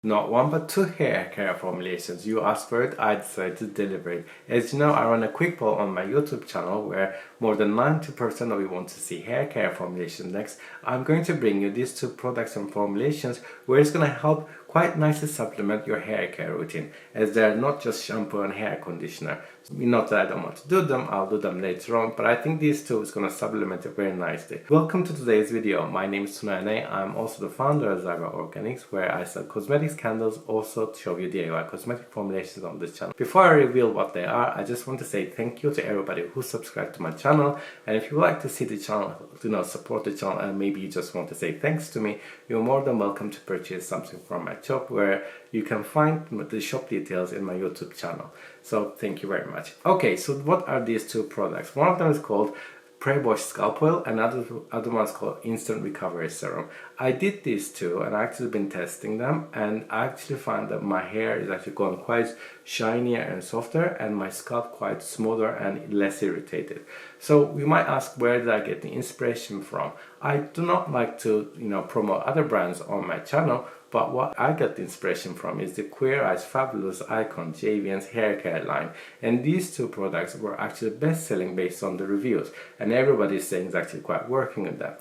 Not one but two hair care formulations. You asked for it, I decided to deliver it. As you know, I run a quick poll on my YouTube channel where more than 90% of you want to see hair care formulation next. I'm going to bring you these two products and formulations where it's going to help quite nicely supplement your hair care routine, as they're not just shampoo and hair conditioner. Not that I don't want to do them, I'll do them later on, but I think these two is going to supplement it very nicely. Welcome to today's video. My name is Squalane. I'm also the founder of Zyra Organics, where I sell cosmetics candles, also show you DIY cosmetic formulations on this channel. Before I reveal what they are, I just want to say thank you to everybody who subscribed to my channel, and if you would like to see the channel, support the channel, and maybe you just want to say thanks to me, you're more than welcome to purchase something from my shop, where you can find the shop details in my YouTube channel. So thank you very much. Okay, so what are these two products? One of them is called Pre-Wash Scalp Oil, and other one is called Instant Recovery Serum. I did these two and I actually been testing them, and I actually find that my hair is actually going quite shinier and softer, and my scalp quite smoother and less irritated. So you might ask, where did I get the inspiration from? I do not like to promote other brands on my channel, but what I got the inspiration from is the Queer Eye's fabulous icon JVN's hair care line, and these two products were actually best-selling based on the reviews, and everybody is saying it's actually quite working with that.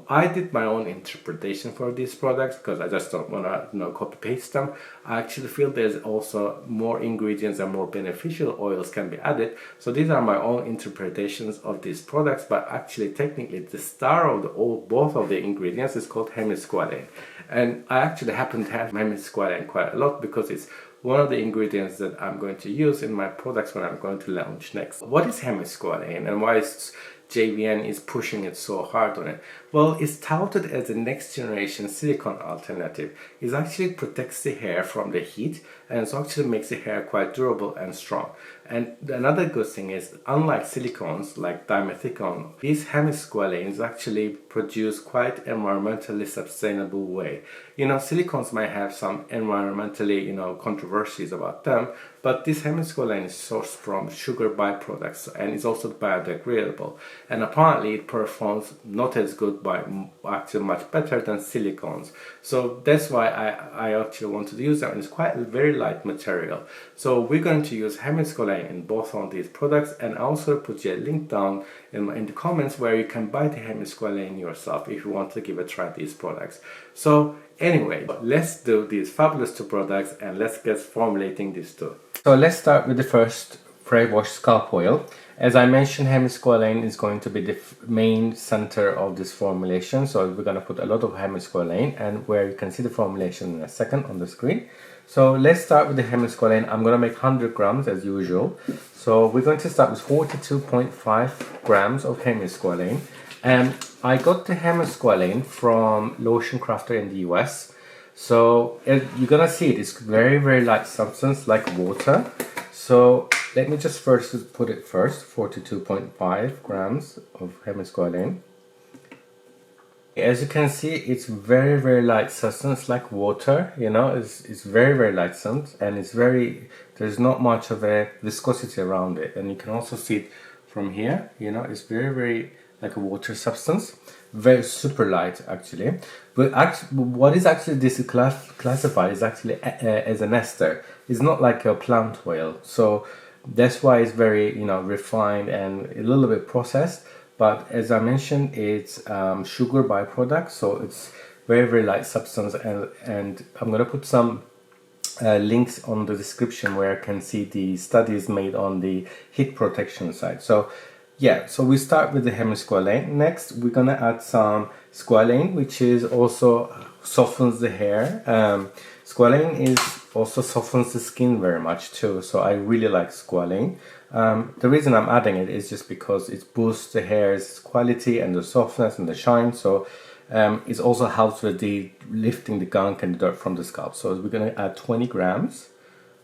I did my own interpretation for these products because I just don't want to copy paste them. I actually feel there's also more ingredients and more beneficial oils can be added, so these are my own interpretations of these products. But actually technically the star of both of the ingredients is called Hemisqualane, and I actually happen to have Hemisqualane quite a lot because it's one of the ingredients that I'm going to use in my products when I'm going to launch next. What is Hemisqualane and why is JVN is pushing it so hard on it? Well, it's touted as a next generation silicone alternative. It actually protects the hair from the heat, and it actually makes the hair quite durable and strong. And another good thing is, unlike silicones like dimethicone, these hemisqualanes actually produce quite environmentally sustainable way. Silicones might have some environmentally controversies about them, but this hemisqualane is sourced from sugar byproducts and is also biodegradable, and apparently it performs not as good, but actually much better than silicones. So that's why I actually wanted to use that, and it's quite a very light material. So we're going to use hemisqualane in both of these products, and I'll also put you a link down in the comments where you can buy the hemisqualane yourself if you want to give a try these products. So anyway, let's do these fabulous two products and let's get formulating these two. So let's start with the first Pre-Wash Scalp Oil. As I mentioned, Hemisqualane is going to be the main center of this formulation, so we're going to put a lot of Hemisqualane, and where you can see the formulation in a second on the screen. So let's start with the Hemisqualane. I'm going to make 100 grams as usual. So we're going to start with 42.5 grams of Hemisqualane. And I got the Hemisqualane from Lotion Crafter in the US. So you're going to see it's very, very light substance like water. So let me just put it first, 42.5 grams of Hemisqualane. As you can see, it's very, very light substance like water, it's very, very light substance, and there's not much of a viscosity around it. And you can also see it from here, it's very, very like a water substance, very super light actually. But what is actually this classified is actually as an ester. It's not like a plant oil, so that's why it's very refined and a little bit processed. But as I mentioned, it's sugar byproduct, so it's very, very light substance, and I'm gonna put some links on the description where you can see the studies made on the heat protection side. So yeah, so we start with the Hemisqualane. Next, we're gonna add some Squalane, which is also softens the hair. Squalane is also softens the skin very much too, so I really like Squalane. The reason I'm adding it is just because it boosts the hair's quality and the softness and the shine. So it also helps with the lifting the gunk and the dirt from the scalp. So we're gonna add 20 grams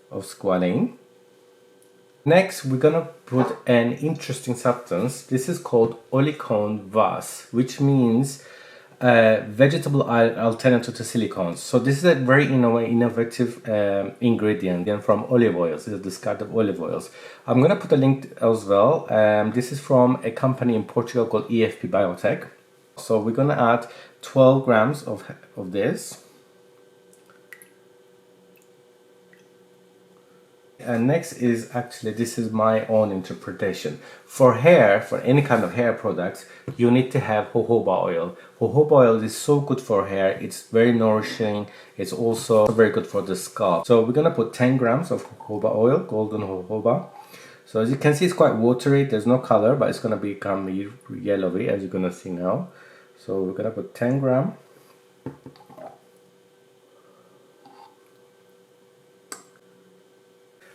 of Squalane. Next, we're gonna put an interesting substance. This is called Olicone VAS, which means vegetable oil alternative to silicones. So this is a very innovative ingredient from olive oils. It's a discard of olive oils. I'm gonna put a link as well. This is from a company in Portugal called EFP Biotech. So we're gonna add 12 grams of this. And next is actually, this is my own interpretation. For hair, for any kind of hair products, you need to have jojoba oil. Jojoba oil is so good for hair. It's very nourishing. It's also very good for the scalp. So we're gonna put 10 grams of jojoba oil, golden jojoba. So as you can see, it's quite watery. There's no color, but it's gonna become yellowy, as you're gonna see now. So we're gonna put 10 grams.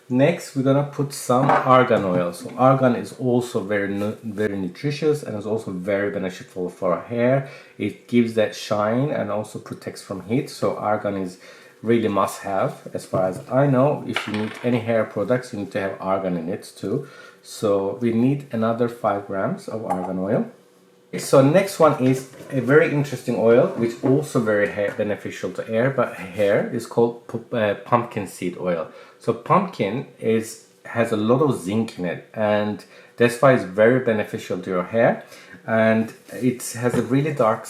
Next, we're gonna put some argan oil. So argan is also very nutritious and is also very beneficial for our hair. It gives that shine and also protects from heat. So argan is really must have. As far as I know, if you need any hair products, you need to have argan in it too. So we need another 5 grams of argan oil. So next one is a very interesting oil, which also very beneficial to hair is called pumpkin seed oil. So pumpkin has a lot of zinc in it, and that's why it's very beneficial to your hair, and it has a really dark,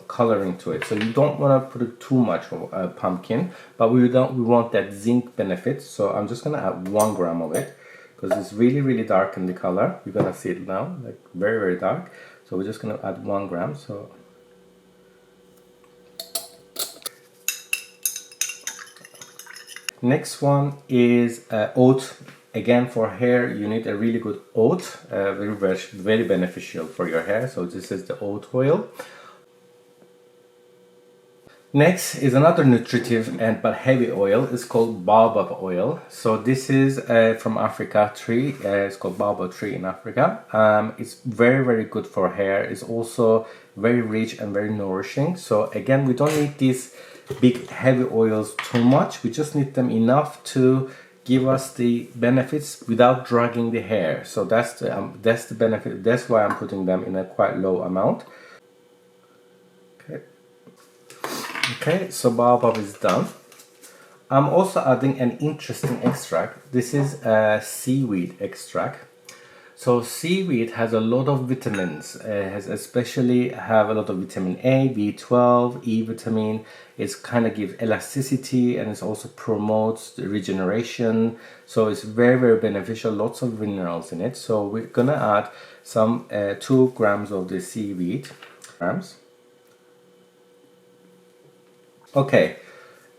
coloring to it. So you don't want to put too much of pumpkin, but we want that zinc benefit. So I'm just gonna add 1 gram of it because it's really dark in the color. You're gonna see it now, like very dark. So we're just going to add 1 gram. So next one is oat. Again, for hair, you need a really good oat, very beneficial for your hair. So this is the oat oil. Next is another nutritive but heavy oil. It's called baobab oil. So this is from Africa tree. It's called baobab tree in Africa. It's very good for hair. It's also very rich and very nourishing. So again, we don't need these big heavy oils too much. We just need them enough to give us the benefits without dragging the hair. So that's the benefit. That's why I'm putting them in a quite low amount. Okay, so baobab is done. I'm also adding an interesting extract. This is a seaweed extract. So seaweed has a lot of vitamins. Especially have a lot of vitamin A, B12, E vitamin. It's kind of gives elasticity, and it also promotes the regeneration. So it's very beneficial. Lots of minerals in it. So we're gonna add some 2 grams of the seaweed. Okay,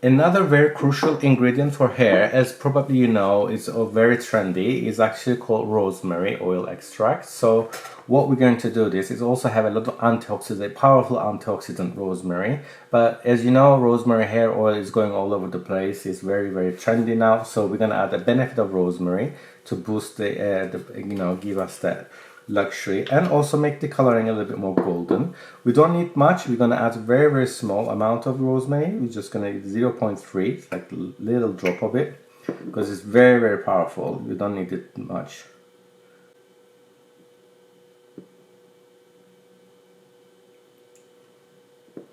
another very crucial ingredient for hair, as probably you know, is very trendy, is actually called rosemary oil extract. So what we're going to do this is also have a lot of antioxidant, powerful antioxidant rosemary. But as you know, rosemary hair oil is going all over the place. It's very trendy now. So we're gonna add the benefit of rosemary to boost give us that luxury and also make the coloring a little bit more golden. We don't need much. We're gonna add a very small amount of rosemary. We're just gonna use 0.3, like a little drop of it, because it's very powerful. You don't need it much.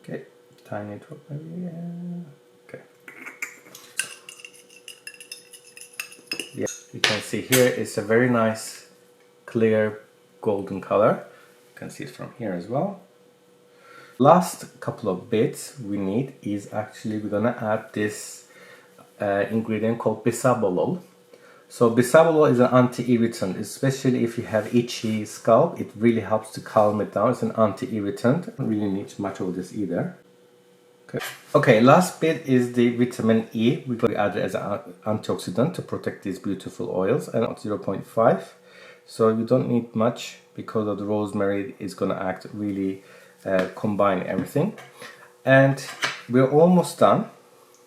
Okay, tiny drop maybe. Yeah. Okay. Yeah, you can see here it's a very nice, clear golden color. You can see it from here as well. Last couple of bits we need is actually we're gonna add this ingredient called bisabolol. So bisabolol is an anti-irritant, especially if you have itchy scalp. It really helps to calm it down. It's an anti-irritant. Don't really need much of this either. Okay, last bit is the vitamin E. We're going to add it as an antioxidant to protect these beautiful oils, and 0.5. So you don't need much because of the rosemary is going to act really combine everything. And we're almost done.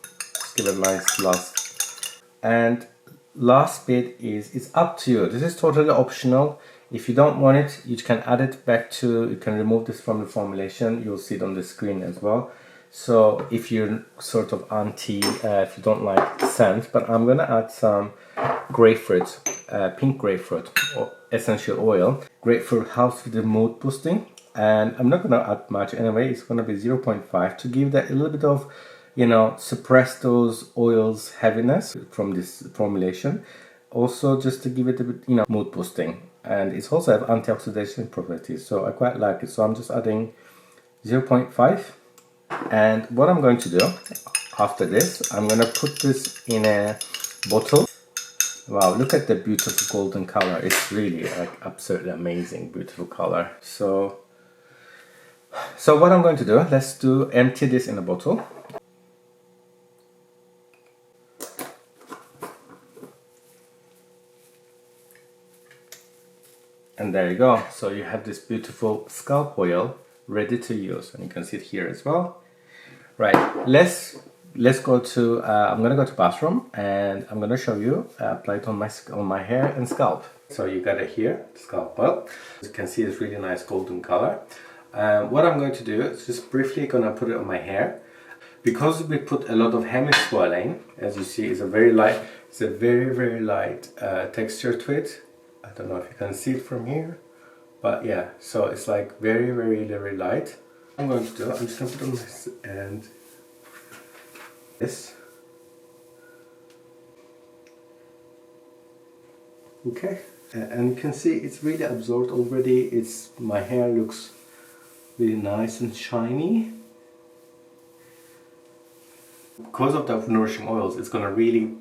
Let's give it a nice last. And last bit is, it's up to you. This is totally optional. If you don't want it, you can add it back to, you can remove this from the formulation. You'll see it on the screen as well. So if you're sort of anti, if you don't like scent, but I'm gonna add some grapefruit, pink grapefruit or essential oil. Grapefruit helps with the mood boosting, and I'm not gonna add much anyway. It's gonna be 0.5 to give that a little bit of, suppress those oils heaviness from this formulation. Also just to give it a bit, mood boosting, and it's also have antioxidant properties. So I quite like it. So I'm just adding 0.5. And what I'm going to do after this, I'm going to put this in a bottle Wow, look at the beautiful golden color. It's really like absolutely amazing, beautiful color. So what I'm going to do, let's empty this in a bottle. And there you go. So you have this beautiful scalp oil ready to use, and you can see it here as well. Right, let's go to. I'm gonna go to bathroom, and I'm gonna show you apply it on my hair and scalp. So you got it here, scalp oil. As you can see, it's really nice golden color. What I'm going to do is just briefly gonna put it on my hair. Because we put a lot of Hemisqualane, as you see, it's a very light. It's a very light texture to it. I don't know if you can see it from here, but yeah, so it's like very light. I'm going to do, I'm just going to put on this and this. Okay, and you can see it's really absorbed already. My hair looks really nice and shiny. Because of the nourishing oils, it's gonna really,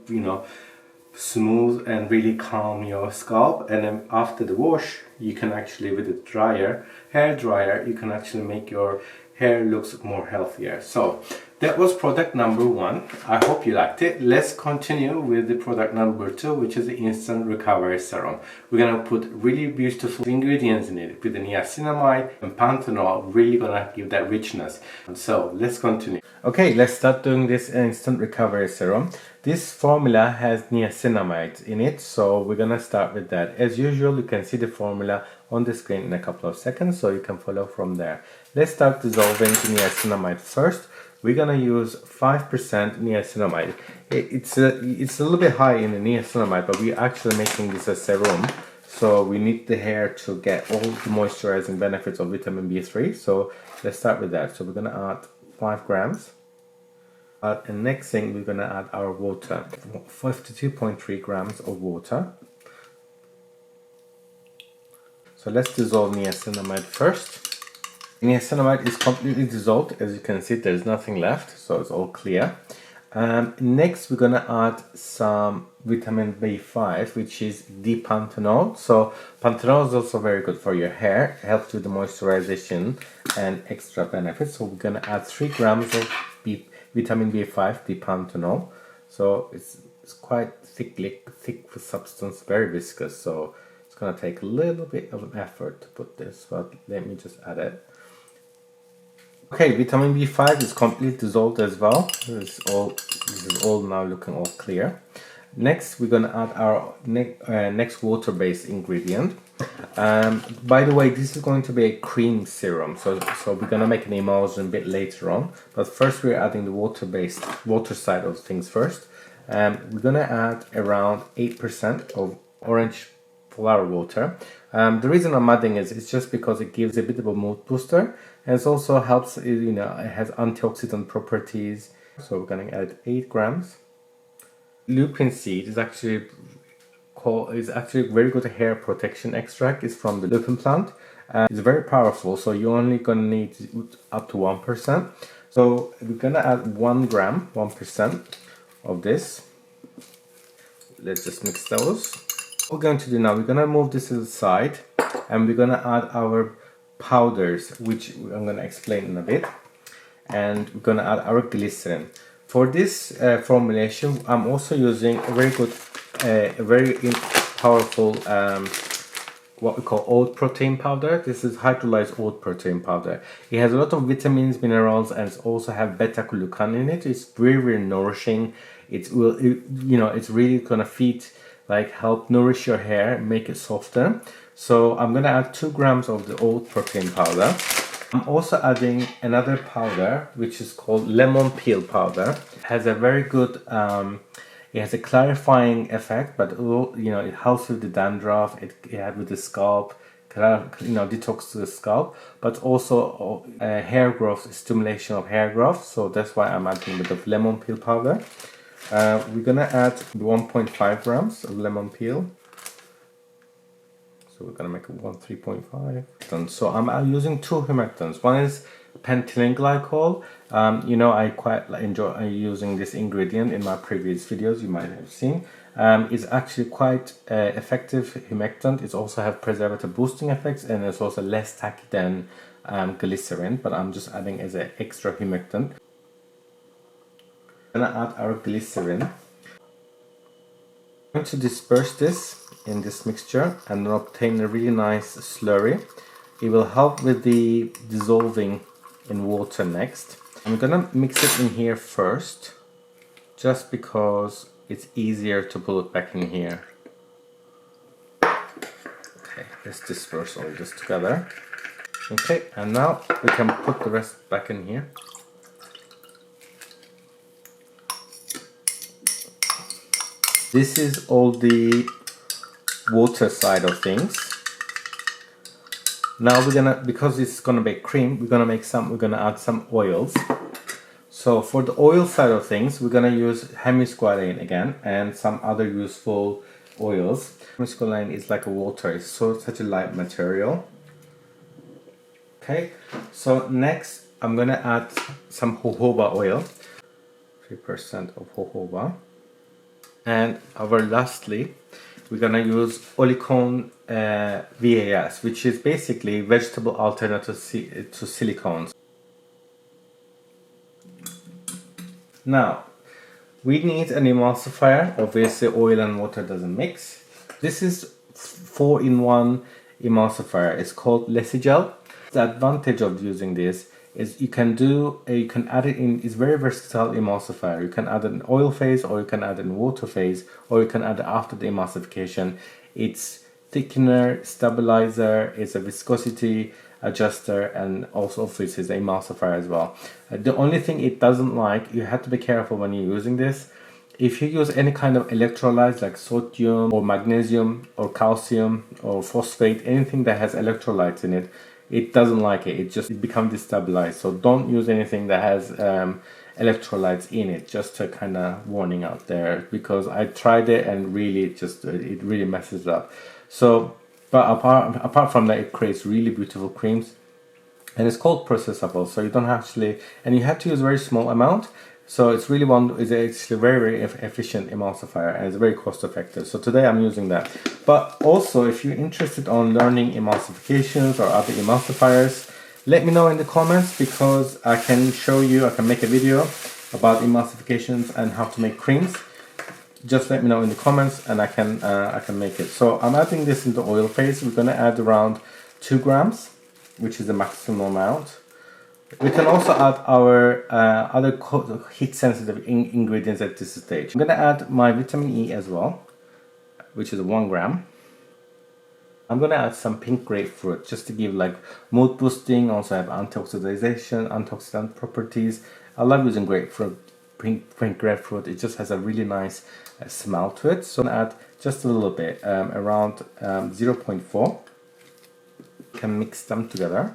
smooth and really calm your scalp. And then after the wash, you can actually, with a hair dryer, you can actually make your hair looks more healthier. So that was product number 1. I hope you liked it. Let's continue with the product number 2, which is the instant recovery serum. We're gonna put really beautiful ingredients in it with the niacinamide and panthenol, really gonna give that richness. So let's continue. Okay, let's start doing this instant recovery serum. This formula has niacinamide in it, so we're gonna start with that. As usual, you can see the formula on the screen in a couple of seconds, so you can follow from there. Let's start dissolving the niacinamide first. We're gonna use 5% niacinamide. It's a little bit high in the niacinamide, but we're actually making this a serum, so we need the hair to get all the moisturizing benefits of vitamin B3. So let's start with that. So we're gonna add 5 grams. And next thing, we're gonna add our water, 52.3 grams of water. So let's dissolve niacinamide first. Niacinamide is completely dissolved. As you can see, there's nothing left, so it's all clear. Next, we're gonna add some vitamin B5, which is D-panthenol. So panthenol is also very good for your hair. It helps with the moisturization and extra benefits. So we're gonna add 3 grams of vitamin B5, D-panthenol. So it's quite thick substance, very viscous. So it's gonna take a little bit of an effort to put this, but let me just add it. Okay, vitamin B5 is completely dissolved as well. This is all now looking all clear. Next, we're gonna add our next water-based ingredient. By the way, this is going to be a cream serum, so we're gonna make an emulsion a bit later on. But first, we're adding the water side of things first. We're gonna add around 8% of orange flower water. The reason I'm adding is it's just because it gives a bit of a mood booster, and it also helps. It has antioxidant properties. So we're gonna add 8 grams. Lupin seed is actually very good hair protection extract. It's from the lupin plant. It's very powerful, so you're only gonna need up to 1%. So we're gonna add 1% of this. Let's just mix those. What we're going to do now, we're gonna move this to the side, and we're gonna add our powders, which I'm gonna explain in a bit. And we're gonna add our glycerin. For this formulation, I'm also using a very powerful what we call oat protein powder. This is hydrolyzed oat protein powder. It has a lot of vitamins, minerals, and it also have beta-glucan in it. It's very nourishing. It's really gonna help nourish your hair, make it softer. So I'm gonna add 2 grams of the oat protein powder. I'm also adding another powder, which is called lemon peel powder. It has a very good, it has a clarifying effect, but it helps with the dandruff. It with the scalp, detox the scalp, but also hair growth, stimulation of hair growth. So that's why I'm adding a bit of lemon peel powder. We're gonna add 1.5 grams of lemon peel. So we're gonna make it 3.5. So I'm using 2 humectants. One is pentylene glycol. You know, I quite enjoy using this ingredient in my previous videos, you might have seen. It's actually quite effective humectant. It also has preservative boosting effects, and it's also less tacky than glycerin, but I'm just adding as an extra humectant. I'm gonna add our glycerin. I'm going to disperse this in this mixture and obtain a really nice slurry. It will help with the dissolving in water next. I'm gonna mix it in here first, just because it's easier to pull it back in here. Okay, let's disperse all this together. Okay, and now we can put the rest back in here. This is all the water side of things. Now we're gonna, because it's gonna be cream, we're gonna add some oils. So for the oil side of things, we're gonna use Hemisqualane again and some other useful oils. Hemisqualane is like a water, it's such a light material. Okay, so next I'm gonna add some jojoba oil, 3% of jojoba. And lastly, we're gonna use Olicone VAS, which is basically vegetable alternative to silicones. Now, we need an emulsifier. Obviously, oil and water doesn't mix. This is 4-in-1 emulsifier. It's called Lecigel. The advantage of using this is you can add it in. It's very versatile emulsifier. You can add it in oil phase, or you can add it in water phase, or you can add it after the emulsification. It's thickener, stabilizer, it's a viscosity adjuster, and also obviously is an emulsifier as well. The only thing it doesn't like, you have to be careful when you're using this. If you use any kind of electrolytes like sodium or magnesium or calcium or phosphate, anything that has electrolytes in it, it doesn't like it. It becomes destabilized. So don't use anything that has electrolytes in it. Just a kind of warning out there, because I tried it and really it really messes up. So, but apart from that, it creates really beautiful creams, and it's called processable. So you don't actually, and you have to use a very small amount. So it's really it's actually very efficient emulsifier, and it's very cost effective. So today I'm using that. But also, if you're interested on learning emulsifications or other emulsifiers, let me know in the comments, because I can show you, I can make a video about emulsifications and how to make creams. Just let me know in the comments, and I can make it. So I'm adding this into oil phase. We're gonna add around 2 grams, which is the maximum amount. We can also add our other heat-sensitive ingredients at this stage. I'm going to add my vitamin E as well, which is 1 gram. I'm going to add some pink grapefruit just to give like mood boosting, also have antioxidant properties. I love using grapefruit, pink grapefruit. It just has a really nice smell to it. So I'm going to add just a little bit, around 0.4. Can mix them together.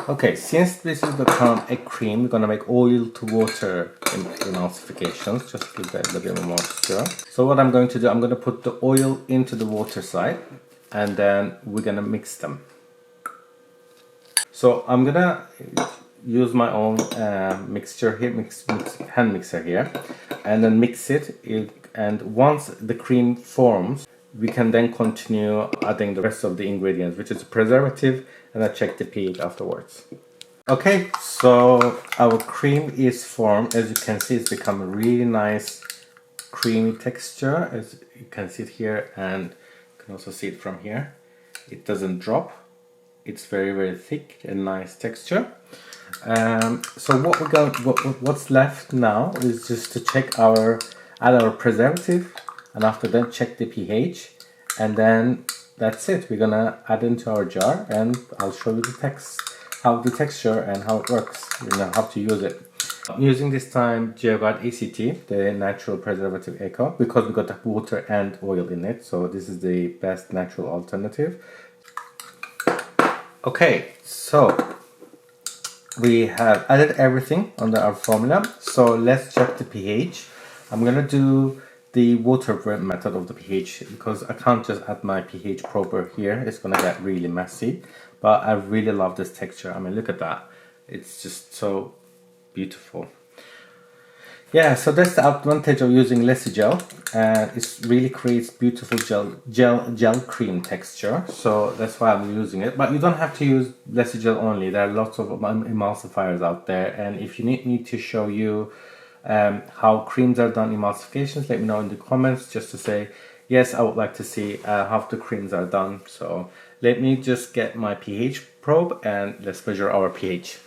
Okay, since this is become a cream, we're gonna make oil to water emulsifications, just to give that a little bit more moisture. So what I'm going to do, I'm gonna put the oil into the water side, and then we're gonna mix them. So I'm gonna use my own mixture here, hand mixer here, and then mix it. And once the cream forms, we can then continue adding the rest of the ingredients, which is a preservative, and I check the pH afterwards. Okay, so our cream is formed. As you can see, it's become a really nice creamy texture, as you can see it here, and you can also see it from here. It doesn't drop. It's very thick and nice texture. So what's left now is just to add our preservative, and after that check the pH, and then that's it. We're gonna add into our jar, and I'll show you how the texture and how it works, how to use it. I'm using this time Jojoba ACT, the natural preservative eco, because we got the water and oil in it, so this is the best natural alternative. Okay, so we have added everything under our formula, so let's check the pH. I'm gonna do the water method of the pH, because I can't just add my pH prober here, it's gonna get really messy. but I really love this texture. I mean, look at that. It's just so beautiful. Yeah, so that's the advantage of using Lecigel, and it really creates beautiful gel cream texture. So that's why I'm using it. But you don't have to use Lecigel only. There are lots of emulsifiers out there, and if you need me to show you how creams are done emulsifications, let me know in the comments, just to say yes, I would like to see how the creams are done. So let me just get my pH probe and let's measure our pH.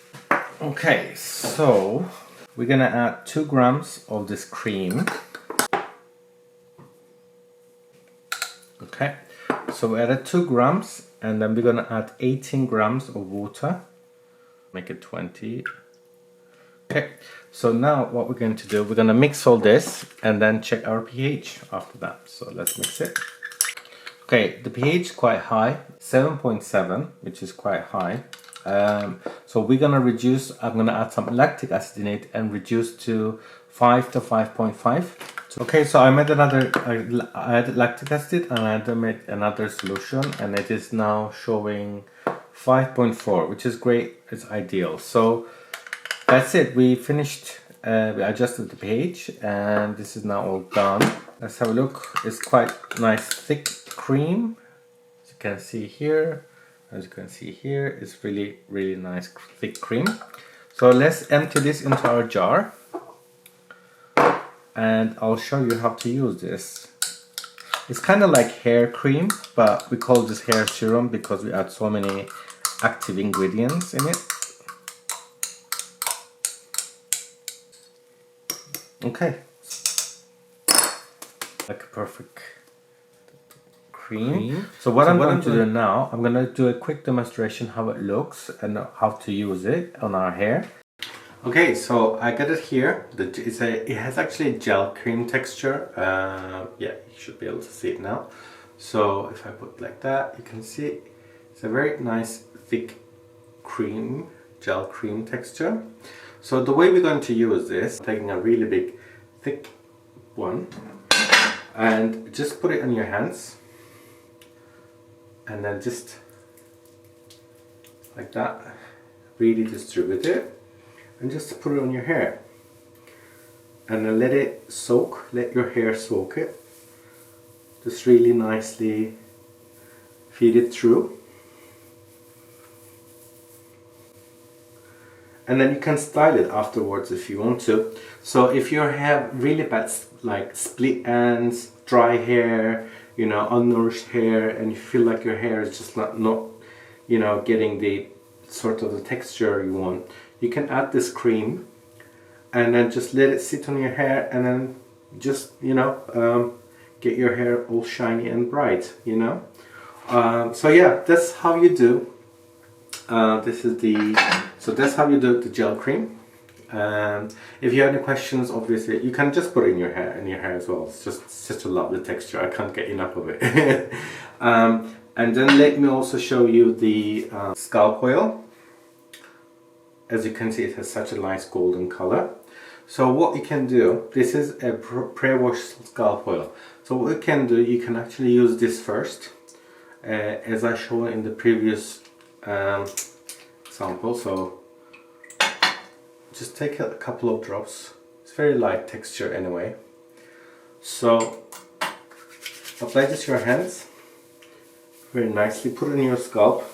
Okay, so we're gonna add 2 grams of this cream. Okay, so we added 2 grams, and then we're gonna add 18 grams of water. Make it 20. Okay, so now what we're going to do, we're gonna mix all this and then check our pH after that. So let's mix it. Okay, the pH is quite high, 7.7, which is quite high. So we're gonna reduce, I'm gonna add some lactic acid in it and reduce to 5 to 5.5. Okay, so I made another, I added lactic acid and I made another solution, and it is now showing 5.4, which is great, it's ideal. So that's it, we finished, we adjusted the pH, and this is now all done. Let's have a look. It's quite nice thick cream, as you can see here. As you can see here, it's really nice thick cream. So let's empty this into our jar, and I'll show you how to use this. It's kind of like hair cream, but we call this hair serum because we add so many active ingredients in it. Okay, like a perfect cream. So what I'm going to do now, I'm going to do a quick demonstration how it looks and how to use it on our hair. Okay, so I got it here. It has actually a gel cream texture. Yeah, you should be able to see it now. So if I put it like that, you can see it's a very nice thick cream, gel cream texture. So the way we're going to use this, taking a really big thick one and just put it on your hands, and then just like that, really distribute it and just put it on your hair, and then let it soak, let your hair soak it. Just really nicely feed it through, and then you can style it afterwards if you want to. So if you have really bad like split ends, dry hair, you know, unnourished hair, and you feel like your hair is just not you know, getting the sort of the texture you want, you can add this cream and then just let it sit on your hair, and then just, you know, get your hair all shiny and bright, you know. So yeah, that's how you do that's how you do the gel cream. If you have any questions, obviously you can just put it in your hair as well. It's just such a lovely texture, I can't get enough of it. And then let me also show you the scalp oil. As you can see, it has such a nice golden color. So what you can do, this is a pre-wash scalp oil. So what you can do, you can actually use this first, as I showed in the previous example. So just take a couple of drops. It's very light texture anyway. So apply this to your hands very nicely, put it in your scalp.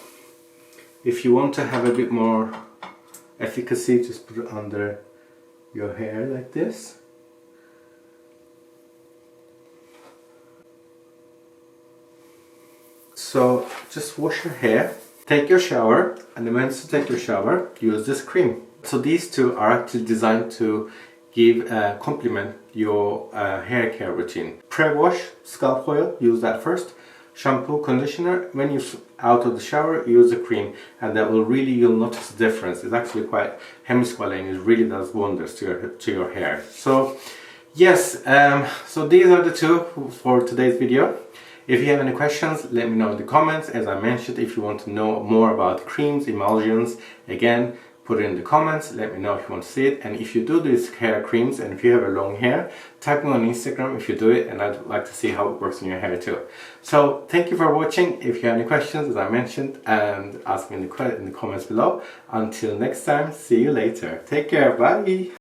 If you want to have a bit more efficacy, just put it under your hair like this. So just wash your hair, take your shower, and then once you take your shower, use this cream. So these two are actually designed to give complement your hair care routine. Pre-wash scalp oil, use that first. Shampoo, conditioner, when you're out of the shower, use the cream, and that will really, you'll notice the difference. It's actually quite, Hemisqualane, it really does wonders to your hair. So yes, so these are the two for today's video. If you have any questions, let me know in the comments. As I mentioned, if you want to know more about creams, emulsions, again, put it in the comments, let me know if you want to see it. And if you do these hair creams and if you have a long hair, tag me on Instagram if you do it, and I'd like to see how it works in your hair too. So thank you for watching. If you have any questions, as I mentioned, and ask me in the comments below. Until next time, see you later. Take care, bye!